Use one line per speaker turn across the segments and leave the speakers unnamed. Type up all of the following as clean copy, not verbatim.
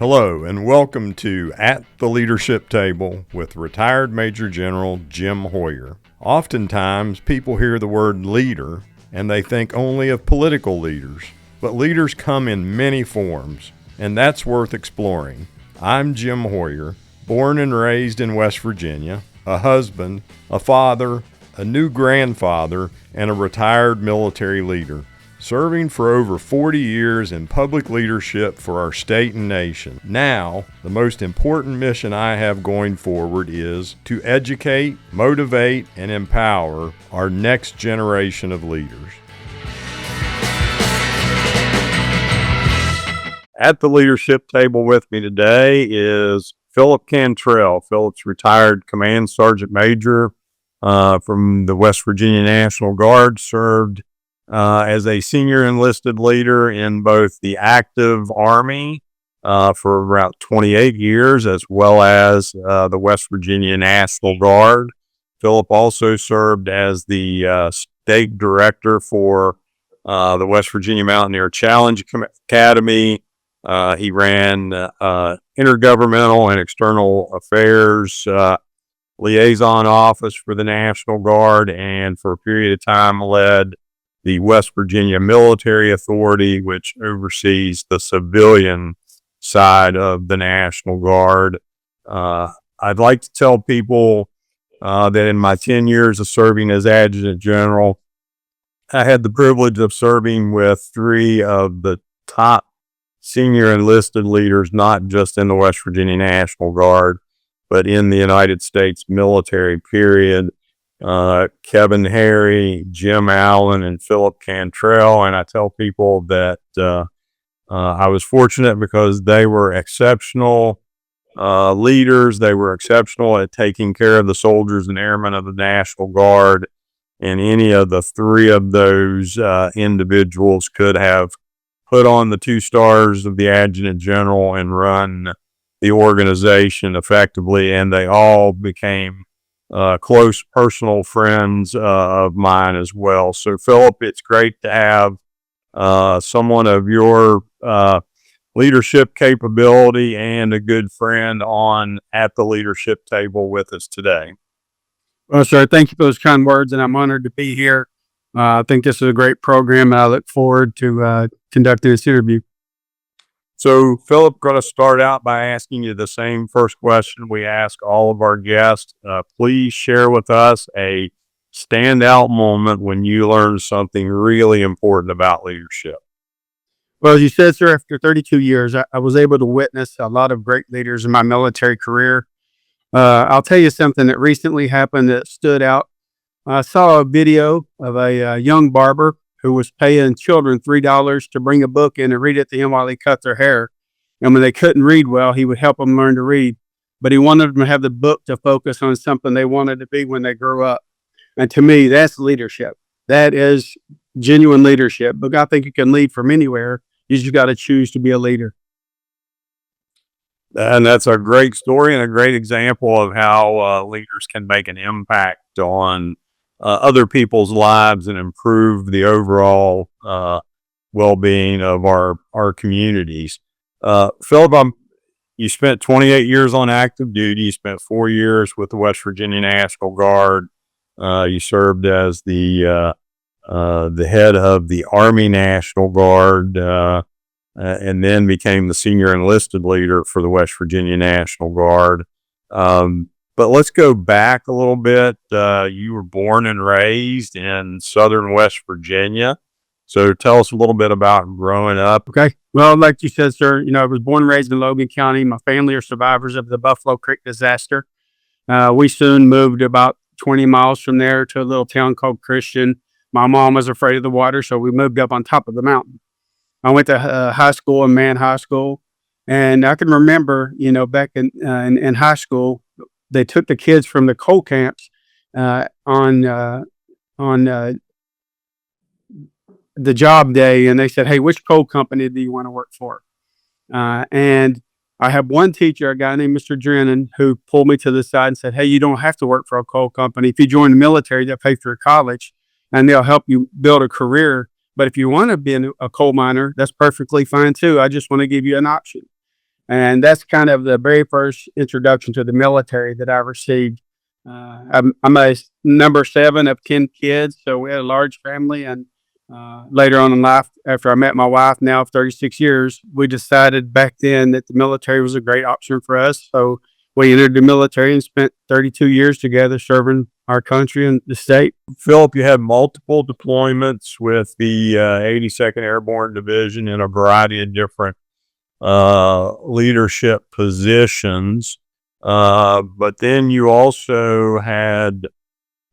Hello and welcome to At the Leadership Table with retired Major General Jim Hoyer. Oftentimes people hear the word leader and they think only of political leaders, but leaders come in many forms, and that's worth exploring. I'm Jim Hoyer, born and raised in West Virginia, a husband, a father, a new grandfather, and a retired military leader, serving for over 40 years in public leadership for our state and nation. Now, the most important mission I have going forward is to educate, motivate, and empower our next generation of leaders. At the leadership table with me today is Phillip Cantrell. Phillip's retired Command Sergeant Major from the West Virginia National Guard, served as a senior enlisted leader in both the active Army for about 28 years, as well as the West Virginia National Guard. Phillip also served as the state director for the West Virginia Mountaineer Challenge Academy. He ran Intergovernmental and External Affairs Liaison office for the National Guard, and for a period of time led the West Virginia Military Authority, which oversees the civilian side of the National Guard. I'd like to tell people that in my 10 years of serving as Adjutant General, I had the privilege of serving with three of the top senior enlisted leaders, not just in the West Virginia National Guard, but in the United States military, period. Kevin Harry, Jim Allen, and Phillip Cantrell. And I tell people that I was fortunate because they were exceptional leaders. They were exceptional at taking care of the soldiers and airmen of the National Guard. And any of the three of those individuals could have put on the 2 stars of the Adjutant General and run the organization effectively. And they all became close personal friends of mine as well. So, Phillip, it's great to have someone of your leadership capability and a good friend on at the leadership table with us today.
Well, sir, thank you for those kind words, and I'm honored to be here. I think this is a great program, and I look forward to conducting this interview.
So, Phillip, going to start out by asking you the same first question we ask all of our guests. Please share with us a standout moment when you learned something really important about leadership.
Well, as you said, sir, after 32 years, I was able to witness a lot of great leaders in my military career. I'll tell you something that recently happened that stood out. I saw a video of a young barber who was paying children $3 to bring a book in and read it to him while he cut their hair. And when they couldn't read well, he would help them learn to read. But he wanted them to have the book to focus on something they wanted to be when they grew up. And to me, that's leadership. That is genuine leadership. But I think you can lead from anywhere. You just got to choose to be a leader.
And that's a great story and a great example of how leaders can make an impact on other people's lives and improve the overall well-being of our communities. Phillip, you spent 28 years on active duty. You spent 4 years with the West Virginia National Guard. You served as the head of the Army National Guard, and then became the senior enlisted leader for the West Virginia National Guard. But let's go back a little bit. You were born and raised in southern West Virginia. So tell us a little bit about growing up.
Okay. Well, like you said, sir, I was born and raised in Logan County. My family are survivors of the Buffalo Creek disaster. We soon moved about 20 miles from there to a little town called Christian. My mom was afraid of the water, so we moved up on top of the mountain. I went to high school in Man High School. And I can remember, back in high school, they took the kids from the coal camps on the job day, and they said, "Hey, which coal company do you want to work for?" And I have one teacher, a guy named Mr. Drennan, who pulled me to the side and said, "Hey, you don't have to work for a coal company. If you join the military, they'll pay for your college, and they'll help you build a career. But if you want to be a coal miner, that's perfectly fine too. I just want to give you an option." And that's kind of the very first introduction to the military that I received. I'm a number 7 of 10 kids, so we had a large family. And later on in life, after I met my wife, now of 36 years, we decided back then that the military was a great option for us. So we entered the military and spent 32 years together serving our country and the state.
Philip, you had multiple deployments with the 82nd Airborne Division in a variety of different leadership positions. But then you also had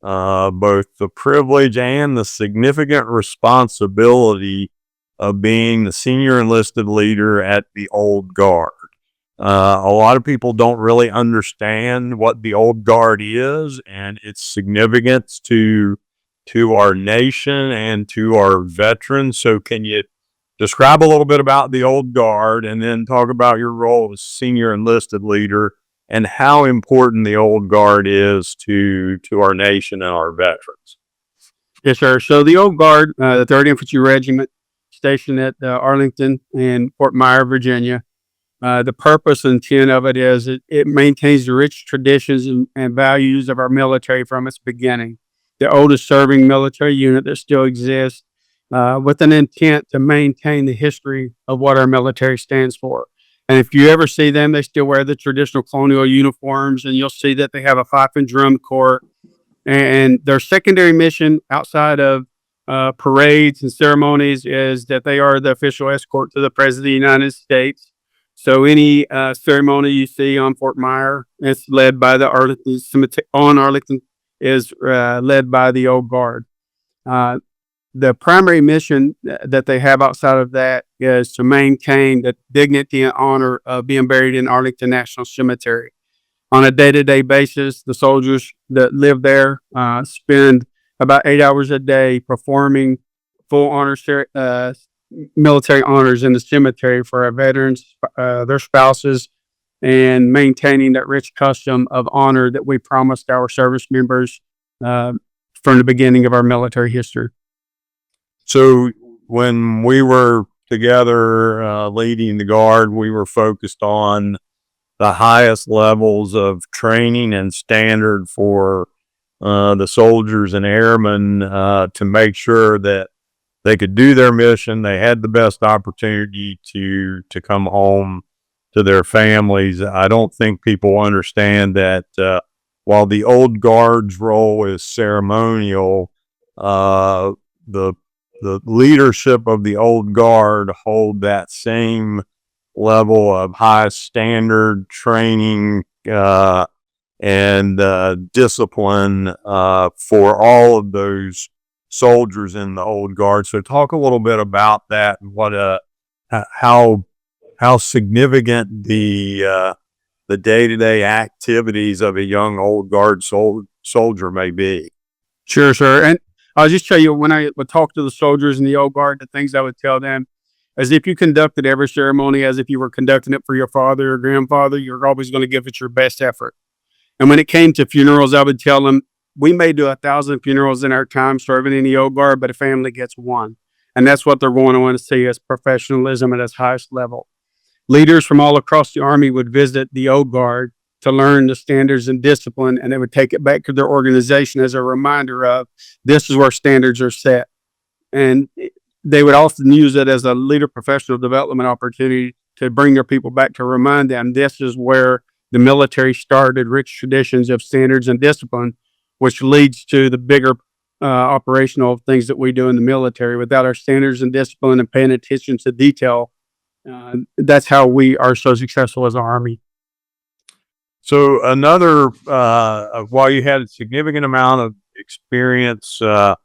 both the privilege and the significant responsibility of being the senior enlisted leader at the Old Guard. A lot of people don't really understand what the Old Guard is and its significance to our nation and to our veterans. So can you describe a little bit about the Old Guard and then talk about your role as senior enlisted leader and how important the Old Guard is to our nation and our veterans?
Yes, sir. So the Old Guard, the 3rd Infantry Regiment, stationed at Arlington and Fort Myer, Virginia. The purpose and intent of it is it maintains the rich traditions and values of our military from its beginning. The oldest serving military unit that still exists, with an intent to maintain the history of what our military stands for. And if you ever see them, they still wear the traditional colonial uniforms, and you'll see that they have a fife and drum corps. And their secondary mission outside of parades and ceremonies is that they are the official escort to the President of the United States. So any ceremony you see on Fort Myer is led by the Arlington Cemetery. On Arlington is led by the Old Guard. The primary mission that they have outside of that is to maintain the dignity and honor of being buried in Arlington National Cemetery. On a day-to-day basis, the soldiers that live there spend about 8 hours a day performing full honor military honors in the cemetery for our veterans, their spouses, and maintaining that rich custom of honor that we promised our service members from the beginning of our military history.
So when we were together leading the Guard, we were focused on the highest levels of training and standard for the soldiers and airmen to make sure that they could do their mission. They had the best opportunity to come home to their families. I don't think people understand that while the Old Guard's role is ceremonial, the leadership of the Old Guard hold that same level of high standard training and discipline for all of those soldiers in the Old Guard. So talk a little bit about that and what how significant the day-to-day activities of a young Old Guard soldier may be.
Sure, sir. And I'll just tell you, when I would talk to the soldiers in the Old Guard, the things I would tell them, as if you conducted every ceremony as if you were conducting it for your father or grandfather, you're always going to give it your best effort. And when it came to funerals, I would tell them, we may do 1,000 funerals in our time serving in the Old Guard, but a family gets one. And that's what they're going to want to see, as professionalism at its highest level. Leaders from all across the Army would visit the Old Guard to learn the standards and discipline, and they would take it back to their organization as a reminder of this is where standards are set. And they would often use it as a leader professional development opportunity to bring their people back to remind them this is where the military started rich traditions of standards and discipline, which leads to the bigger operational things that we do in the military. Without our standards and discipline and paying attention to detail, that's how we are so successful as an Army.
So another, while you had a significant amount of experience at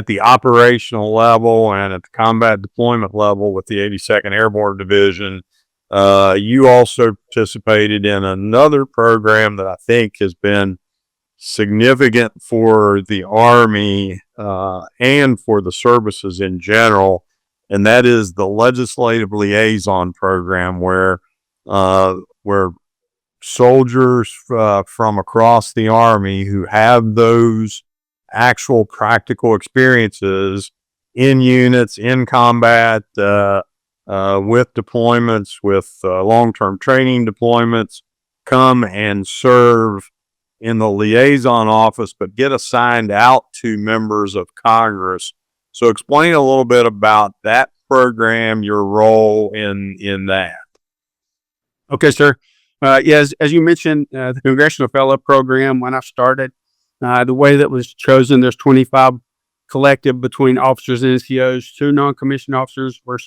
the operational level and at the combat deployment level with the 82nd Airborne Division, you also participated in another program that I think has been significant for the Army and for the services in general, and that is the Legislative Liaison program, where soldiers from across the Army who have those actual practical experiences in units, in combat, with deployments, with long-term training deployments, come and serve in the liaison office, but get assigned out to members of Congress. So explain a little bit about that program, your role in that.
Okay, sir. Yeah, as you mentioned, the Congressional Fellow Program, when I started, the way that was chosen, there's 25 collective between officers and NCOs. 2 non-commissioned officers were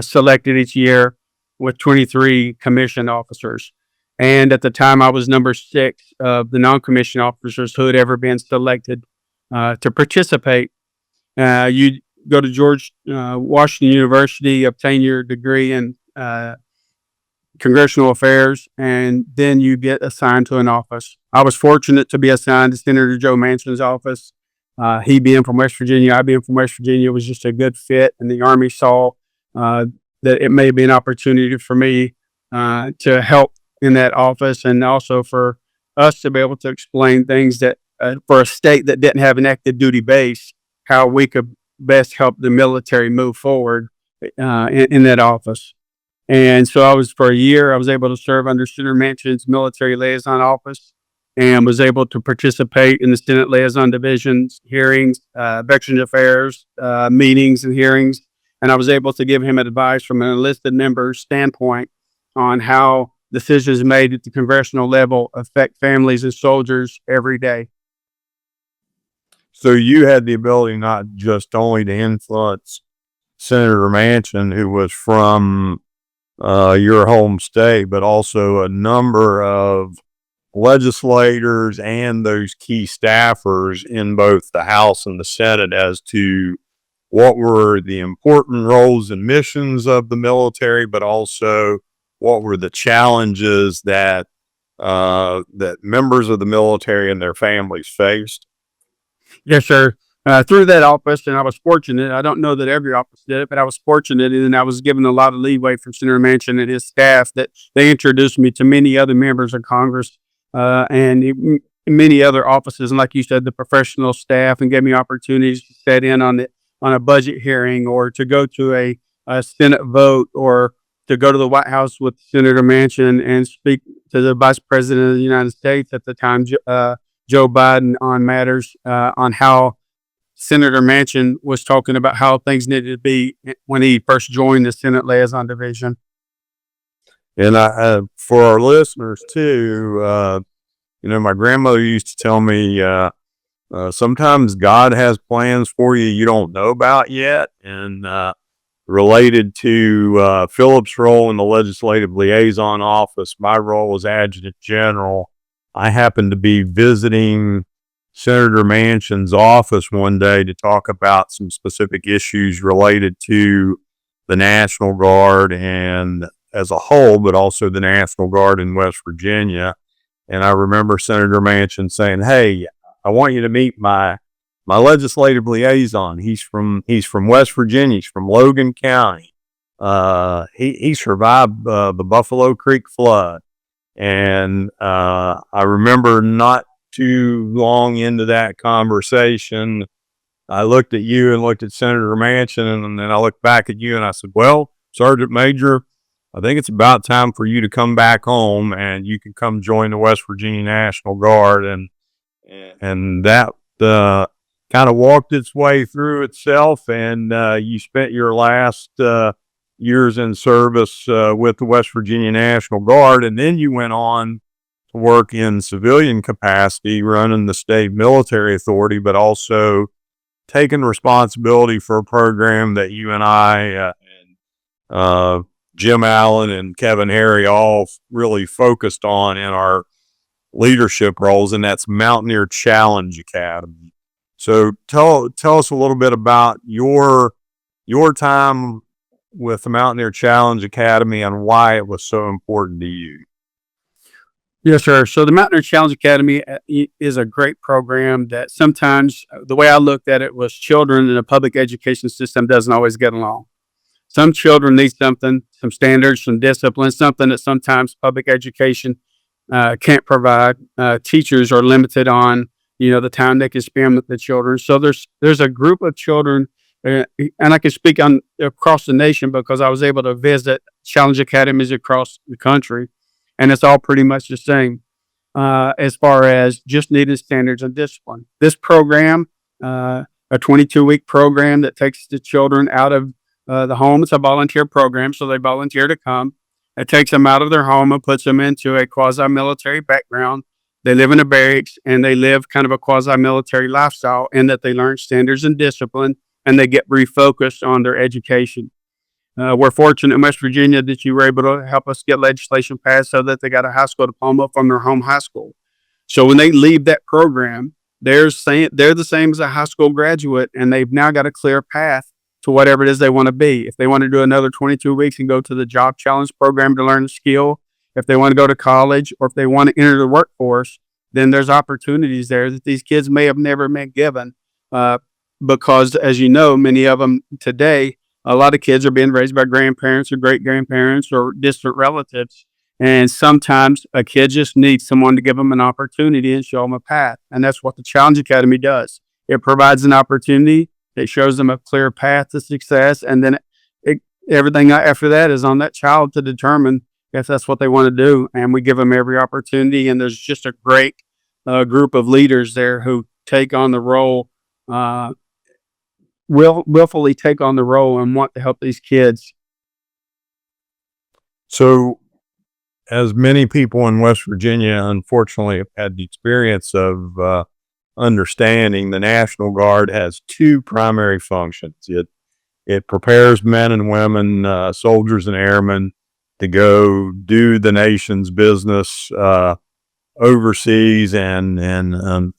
selected each year with 23 commissioned officers. And at the time, I was number 6 of the non-commissioned officers who had ever been selected to participate. You go to George Washington University, obtain your degree in congressional affairs, and then you get assigned to an office. I was fortunate to be assigned to Senator Joe Manchin's office. He being from West Virginia, I being from West Virginia, was just a good fit, and the Army saw that it may be an opportunity for me to help in that office, and also for us to be able to explain things that for a state that didn't have an active duty base, how we could best help the military move forward in that office. And so for a year, I was able to serve under Senator Manchin's military liaison office and was able to participate in the Senate liaison division's hearings, Veterans Affairs, meetings and hearings. And I was able to give him advice from an enlisted member's standpoint on how decisions made at the congressional level affect families and soldiers every day.
So you had the ability not just only to influence Senator Manchin, who was from your home state, but also a number of legislators and those key staffers in both the House and the Senate as to what were the important roles and missions of the military, but also what were the challenges that that members of the military and their families faced.
Yes, sir. Through that office, and I was fortunate. I don't know that every office did it, but I was fortunate, and I was given a lot of leeway from Senator Manchin and his staff that they introduced me to many other members of Congress and many other offices, and like you said, the professional staff, and gave me opportunities to sit in on a budget hearing, or to go to a Senate vote, or to go to the White House with Senator Manchin and speak to the Vice President of the United States at the time, Joe Biden, on matters on how Senator Manchin was talking about how things needed to be when he first joined the Senate Liaison Division.
And for our listeners too, my grandmother used to tell me sometimes God has plans for you you don't know about yet. And related to Phillip's role in the Legislative Liaison Office, my role as Adjutant General, I happened to be visiting Senator Manchin's office one day to talk about some specific issues related to the National Guard and as a whole, but also the National Guard in West Virginia. And I remember Senator Manchin saying, "Hey, I want you to meet my legislative liaison. He's from West Virginia. He's from Logan County. He survived the Buffalo Creek flood." And I remember not too long into that conversation, I looked at you and looked at Senator Manchin, and then I looked back at you and I said, "Well, Sergeant Major, I think it's about time for you to come back home and you can come join the West Virginia National Guard." And that kind of walked its way through itself, and you spent your last years in service with the West Virginia National Guard, and then you went on to work in civilian capacity, running the state military authority, but also taking responsibility for a program that you and I and Jim Allen and Kevin Harry all really focused on in our leadership roles, and that's Mountaineer Challenge Academy. So tell us a little bit about your time with the Mountaineer Challenge Academy and why it was so important to you.
Yes, sir. So the Mountaineer Challenge Academy is a great program that sometimes, the way I looked at it, was children in the public education system doesn't always get along. Some children need something, some standards, some discipline, something that sometimes public education can't provide. Teachers are limited on, the time they can spend with the children. So there's a group of children And I can speak on across the nation because I was able to visit challenge academies across the country, and it's all pretty much the same as far as just needing standards and discipline. This program, a 22-week program that takes the children out of the home. It's a volunteer program, so they volunteer to come. It takes them out of their home and puts them into a quasi-military background. They live in a barracks and they live kind of a quasi-military lifestyle in that they learn standards and discipline and they get refocused on their education. We're fortunate in West Virginia that you were able to help us get legislation passed so that they got a high school diploma from their home high school. So when they leave that program, they're the same as a high school graduate, and they've now got a clear path to whatever it is they want to be. If they want to do another 22 weeks and go to the job challenge program to learn a skill, if they want to go to college, or if they want to enter the workforce, then there's opportunities there that these kids may have never been given. Because, as you know, many of them today, a lot of kids are being raised by grandparents or great grandparents or distant relatives. And sometimes a kid just needs someone to give them an opportunity and show them a path. And that's what the Challenge Academy does. It provides an opportunity. It shows them a clear path to success. And then everything after that is on that child to determine if that's what they want to do. And we give them every opportunity. And there's just a great group of leaders there who take on the role, willfully take on the role and want to help these kids.
So, as many people in West Virginia, unfortunately, have had the experience of understanding, the National Guard has two primary functions. It prepares men and women, soldiers and airmen, to go do the nation's business overseas, and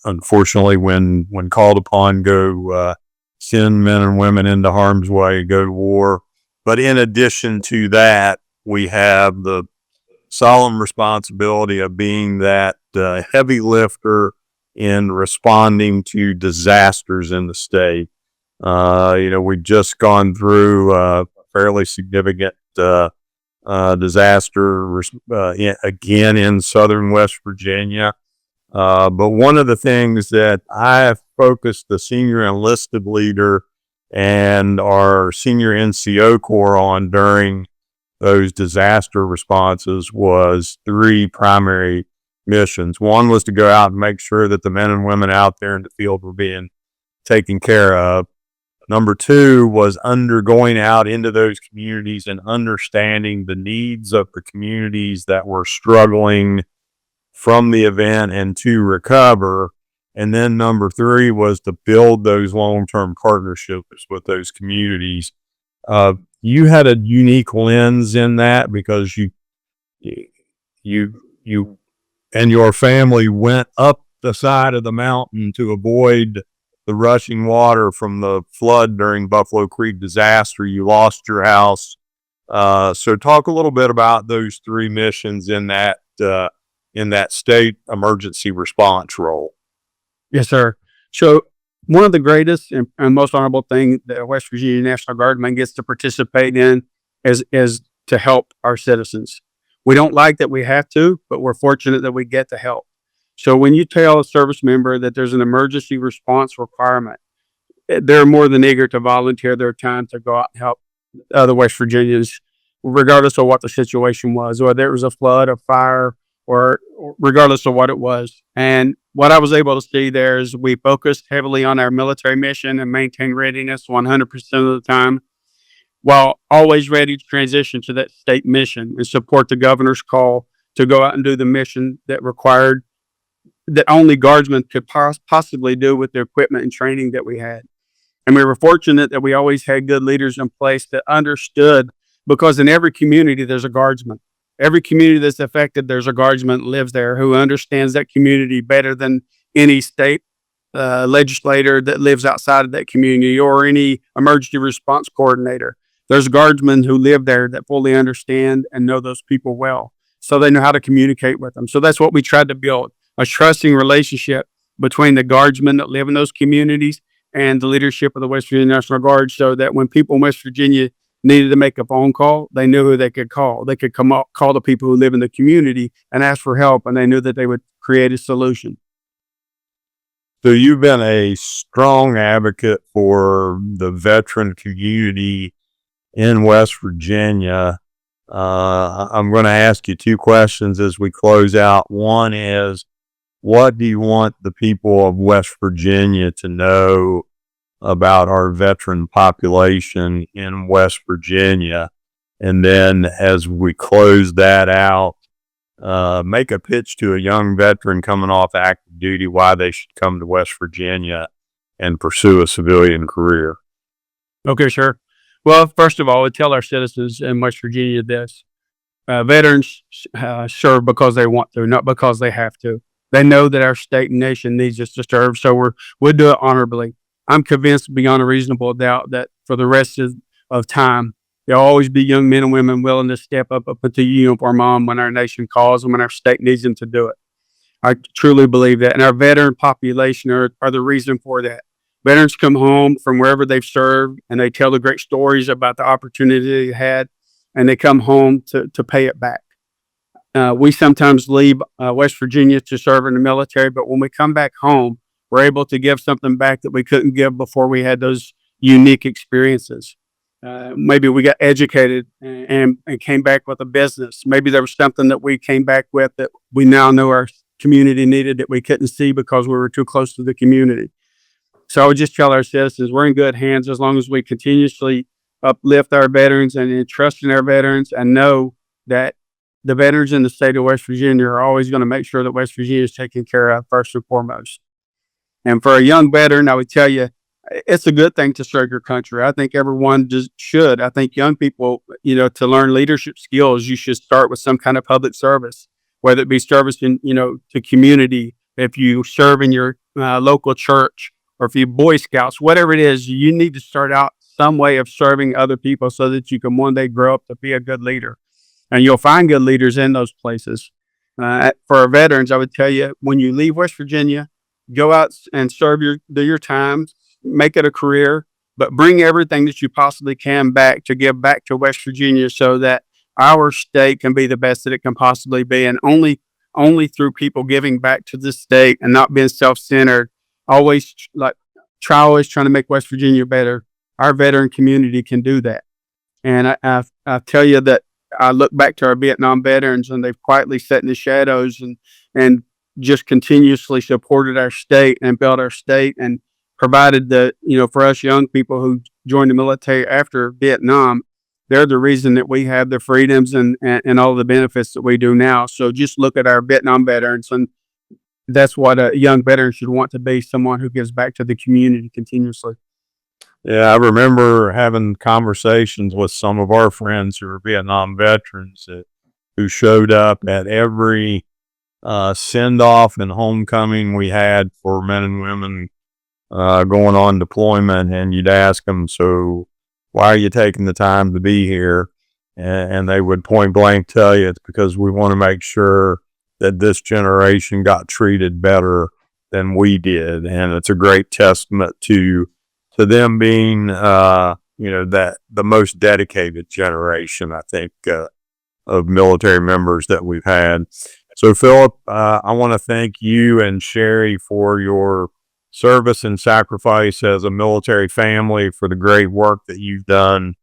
unfortunately, when called upon, go send men and women into harm's way, go to war. But in addition to that, we have the solemn responsibility of being that heavy lifter in responding to disasters in the state. We've just gone through a fairly significant disaster again in southern West Virginia. But one of the things that I have focused the senior enlisted leader and our senior NCO Corps on during those disaster responses was three primary missions. One was to go out and make sure that the men and women out there in the field were being taken care of. Number two was going out into those communities and understanding the needs of the communities that were struggling from the event and to recover. And then number three was to build those long-term partnerships with those communities. You had a unique lens in that because you and your family went up the side of the mountain to avoid the rushing water from the flood during Buffalo Creek disaster. You lost your house. So talk a little bit about those three missions in that state emergency response role.
Yes, sir. So one of the greatest and most honorable thing that West Virginia National Guardman gets to participate in is to help our citizens. We don't like that we have to, but we're fortunate that we get to help. So when you tell a service member that there's an emergency response requirement, they're more than eager to volunteer their time to go out and help other West Virginians, regardless of what the situation was, whether it was a flood, a fire, or regardless of what it was. And what I was able to see there is we focused heavily on our military mission and maintain readiness 100% of the time, while always ready to transition to that state mission and support the governor's call to go out and do the mission that only guardsmen could possibly do with the equipment and training that we had. And we were fortunate that we always had good leaders in place that understood, because in every community, there's a guardsman. Every community that's affected, there's a guardsman that lives there who understands that community better than any state legislator that lives outside of that community or any emergency response coordinator. There's guardsmen who live there that fully understand and know those people well, so they know how to communicate with them. So that's what we tried to build, a trusting relationship between the guardsmen that live in those communities and the leadership of the West Virginia National Guard, so that when people in West Virginia needed to make a phone call, they knew who they could call. They could call the people who live in the community and ask for help, and they knew that they would create a solution.
So you've been a strong advocate for the veteran community in West Virginia. I'm going to ask you two questions as we close out. One is, what do you want the people of West Virginia to know about our veteran population in West Virginia? And then as we close that out, make a pitch to a young veteran coming off active duty why they should come to West Virginia and pursue a civilian career.
Okay, sure. Well, first of all, we tell our citizens in West Virginia this. Veterans serve because they want to, not because they have to. They know that our state and nation needs us to serve, so we'll do it honorably. I'm convinced beyond a reasonable doubt that for the rest of time, there'll always be young men and women willing to step up into uniform on when our nation calls and when our state needs them to do it. I truly believe that. And our veteran population are the reason for that. Veterans come home from wherever they've served and they tell the great stories about the opportunity they had, and they come home to pay it back. We sometimes leave West Virginia to serve in the military, but when we come back home, we're able to give something back that we couldn't give before we had those unique experiences. Maybe we got educated and came back with a business. Maybe there was something that we came back with that we now know our community needed that we couldn't see because we were too close to the community. So I would just tell our citizens we're in good hands as long as we continuously uplift our veterans and trust in our veterans and know that the veterans in the state of West Virginia are always going to make sure that West Virginia is taken care of first and foremost. And for a young veteran, I would tell you, it's a good thing to serve your country. I think everyone just should. I think young people, to learn leadership skills, you should start with some kind of public service, whether it be service in, to community. If you serve in your local church, or if you Boy Scouts, whatever it is, you need to start out some way of serving other people so that you can one day grow up to be a good leader. And you'll find good leaders in those places. For our veterans, I would tell you, when you leave West Virginia, go out and serve your time, make it a career, but bring everything that you possibly can back to give back to West Virginia so that our state can be the best that it can possibly be. And only through people giving back to the state and not being self-centered, always always trying to make West Virginia better, our veteran community can do that. And I tell you that I look back to our Vietnam veterans, and they've quietly sat in the shadows and just continuously supported our state and built our state and provided for us young people who joined the military after Vietnam, they're the reason that we have the freedoms and all the benefits that we do now. So just look at our Vietnam veterans, and that's what a young veteran should want to be, someone who gives back to the community continuously.
Yeah, I remember having conversations with some of our friends who are Vietnam veterans who showed up at every send-off and homecoming we had for men and women going on deployment, and you'd ask them, so why are you taking the time to be here? And they would point blank tell you it's because we want to make sure that this generation got treated better than we did. And it's a great testament to them being, that the most dedicated generation, I think, of military members that we've had. So, Phillip, I want to thank you and Sherry for your service and sacrifice as a military family, for the great work that you've done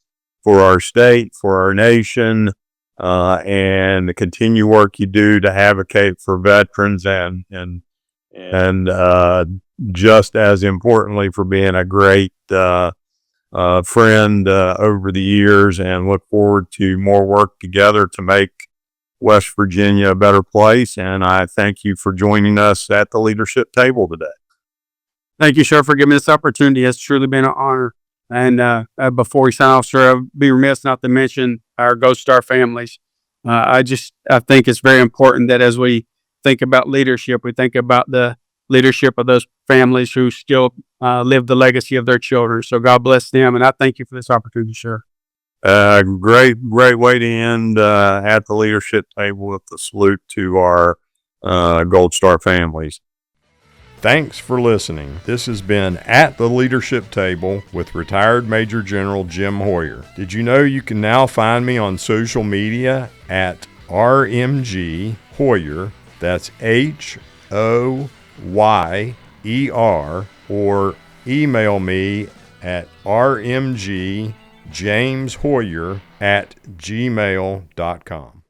for our state, for our nation, and the continued work you do to advocate for veterans and just as importantly for being a great friend over the years, and look forward to more work together to make West Virginia a better place. And I thank you for joining us at the leadership table today.
Thank you, sir, for giving me this opportunity. It's truly been an honor. And before we sign off, sir, I'd be remiss not to mention our Gold Star families. I think it's very important that as we think about leadership, we think about the leadership of those families who still live the legacy of their children. So God bless them. And I thank you for this opportunity, sir.
Great way to end at the leadership table with the salute to our Gold Star families. Thanks for listening. This has been At the Leadership Table with retired Major General Jim Hoyer. Did you know you can now find me on social media at RMG Hoyer? That's HOYER. or email me at rmgjameshoyer@gmail.com.